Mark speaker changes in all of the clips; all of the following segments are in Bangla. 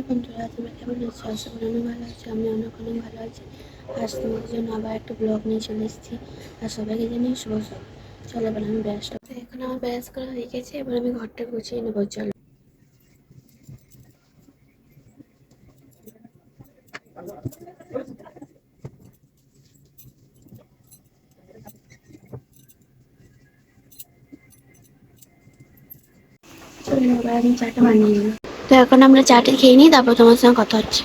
Speaker 1: বন্ধুরা, তোমরা কেমন আছো? আশা করি অনেক ভালো আছো। আমি অনেক অনেক ভালো আছি। আজ তোমাদের জন্য আবার একটা ব্লগ নিয়ে চলে এসেছি। আর সবাইকে জানিয়ে শুভ সকাল। চলো এবার আমি ব্রাশটা, তো এখন আমার ব্রাশ করা হয়ে গেছে। এবার আমি ঘরটা গুছিয়ে নেবো। চলো চলো এবার আমি চাটা বানিয়ে নিই। তো এখন আমরা চাটা খেয়ে নিই, তারপর তোমার সঙ্গে কথা হচ্ছে।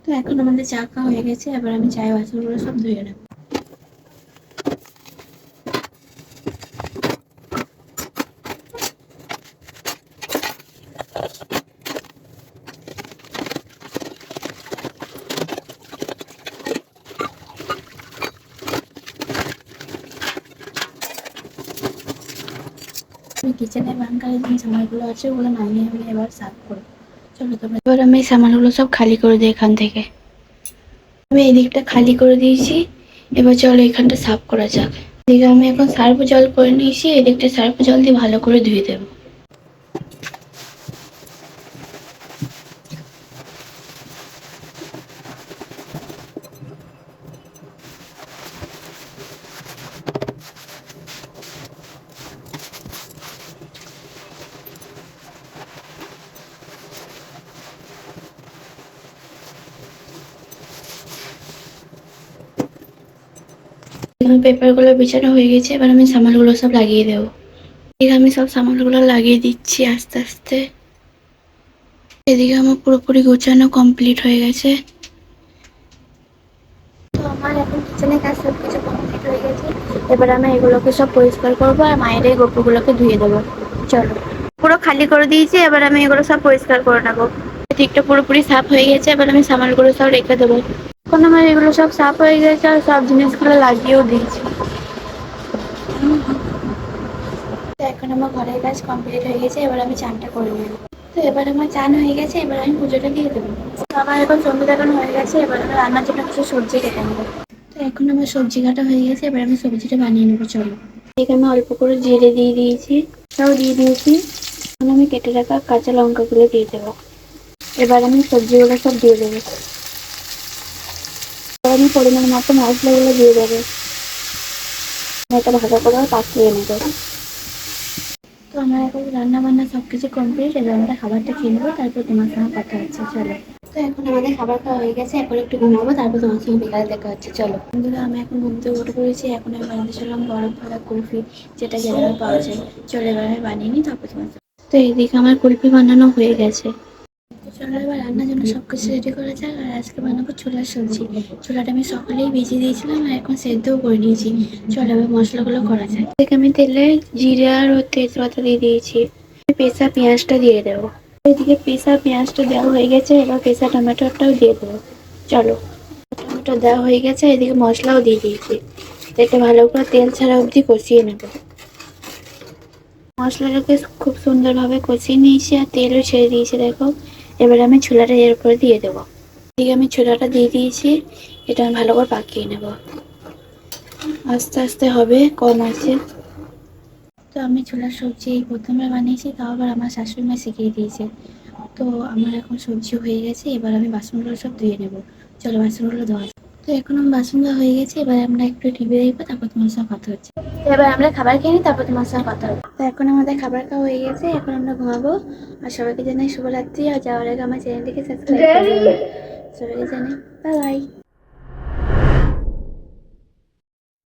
Speaker 1: তো এখন আমাদের চা খাওয়া হয়ে গেছে। এবার আমি চায়ের বাসনগুলো সব ধুয়ে নেবো। কিচেনে বানকালের যে সামানগুলো আছে ওগুলো নামিয়ে আমি এবার সাফ করবো। চলো তোমরা, এবার আমি সামানগুলো সব খালি করে দিই এখান থেকে। আমি এই দিকটা খালি করে দিয়েছি। এবার চলো এখানটা সাফ করা যাক। এদিকে আমি এখন সার্ফ জল করে নিয়েছি। এই দিকটা সার্ফ জল দিয়ে ভালো করে ধুয়ে দেবো। এখন পেপারগুলো বিছানো হয়ে গেছে। এবার আমি সামানগুলো সব লাগিয়ে দেবো। এদিকে আমি সব সামানগুলো লাগিয়ে দিচ্ছি আস্তে আস্তে। এদিকে আমার পুরোপুরি গোছানো কমপ্লিট হয়ে গেছে। তো আমার এখন কিচেনের কাজ সব কিছু কমপ্লিট হয়ে গেছে। এবার আমি এগুলোকে সব পরিষ্কার করবো আর মায়ের এই গোপুরগুলোকে ধুয়ে দেবো। চলো, পুরো খালি করে দিয়েছি। এবার আমি এগুলো সব পরিষ্কার করে নেবো। দিকটা পুরোপুরি সাফ হয়ে গেছে। এবার আমি সামানগুলো সব রেখে দেবো। এখন আমার এগুলো সব সাফ হয়ে গেছে আর সব জিনিসগুলো লাগিয়েও দিয়েছি। তো এখন আমার ঘরের কাজ কমপ্লিট হয়ে গেছে। এবার আমি চানটা করে নেবো। তো এবার আমার চান হয়ে গেছে। এবার আমি পুজোটা দিয়ে দেবো। তো আমার এখন সন্ধে দেখানো হয়ে গেছে। এবার আমি রান্নার জন্য কিছু সবজি কেটে নেবো। তো এখন আমার সবজি কাটা হয়ে গেছে। এবার আমি সবজিটা বানিয়ে নেবো। চলো, এখানে আমি অল্প করে জিরে দিয়ে দিয়েছি, তাও দিয়ে দিয়েছি। এখন আমি কেটে রাখা কাঁচা লঙ্কাগুলো দিয়ে দেবো। এবার আমি সবজিগুলো সব দিয়ে দেবো। এবার আমি পরিমাণ মতো মশলাগুলো দিয়ে দেবো। এটা ভালো করে পাকিয়ে নেবো। তো আমার এখন রান্না বান্না সবকিছু কমপ্লিট। এবার আমরা খাবারটা খেয়ে নেবো, তারপর তোমার সঙ্গে কথা হচ্ছে। চলো, তো এখন আমাদের খাবার খাওয়া হয়ে গেছে। এখন একটু ঘুমাবো, তারপর তোমার সঙ্গে বিকালে দেখা হচ্ছে। চলো বন্ধুরা, আমি এখন ঘুম থেকে উঠে পড়েছি। এখন আমি বানাতে চললাম বরফ ভরা কুলফি, যেটা গ্রামে পাওয়া যায়। চলো এবার আমি বানিয়ে নিই, তারপর তোমার তো এইদিকে আমার কুলফি বানানো হয়ে গেছে। চলো এবার রান্নার জন্য সবকিছু রেডি করা যাক। আর আজকে বানাবো ছোলার সবজি। ছোলাটা আমি সকালেই ভিজিয়ে দিয়েছিলাম আর এখন সেদ্ধও করে নিয়েছি। চলো এবার মশলাগুলো করা যায়। এদিকে আমি তেলে জিরে আর তেজপাতা দিয়ে দিয়েছি। পেঁচা পেঁয়াজটা দিয়ে দেবো। এদিকে পেঁচা পেঁয়াজটা দেওয়া হয়ে গেছে। এবার পেঁচা টমেটোটাও দিয়ে দেবো। চলো, টমেটো দেওয়া হয়ে গেছে। এদিকে মশলাও দিয়ে দিয়েছি। এটা ভালো করে তেল ছাড়া অবধি কষিয়ে নেবো। মশলাটাকে খুব সুন্দরভাবে কষিয়ে নিয়েছি আর তেলও ছেড়ে দিয়েছি, দেখো। এবার আমি ছোলাটা এর উপরে দিয়ে দেবো। এদিকে আমি ছোলাটা দিয়ে দিয়েছি। এটা আমি ভালো করে পাকিয়ে নেব। আস্তে আস্তে হবে, কম আছে। তো আমি ছোলার সবজি এই প্রথমবার বানিয়েছি, তাও আবার আমার শাশুড়ি মা শিখিয়ে দিয়েছে। তো আমার এখন সবজি হয়ে গেছে। এবার আমি বাসনগুলো সব ধুয়ে নেবো। চলো বাসনগুলো ধোয়া যাক। তো এখন আমার বাসন ধোয়া হয়ে গেছে। এবার আমরা একটু টিভি দেখবো, তারপর তোমার সঙ্গে কথা হচ্ছে। তো এবার আমরা খাবার খেয়ে নিই, তারপর তোমার সঙ্গে কথা হবে। তো এখন আমাদের খাবার খাওয়া হয়ে গেছে। এখন আমরা ঘুমাবো। আর সবাইকে জানাই শুভরাত্রি। আর যাওয়ার আগে আমার চ্যানেলটিকে সাবস্ক্রাইব করে দেবেন। সবাইকে জানাই বাই বাই।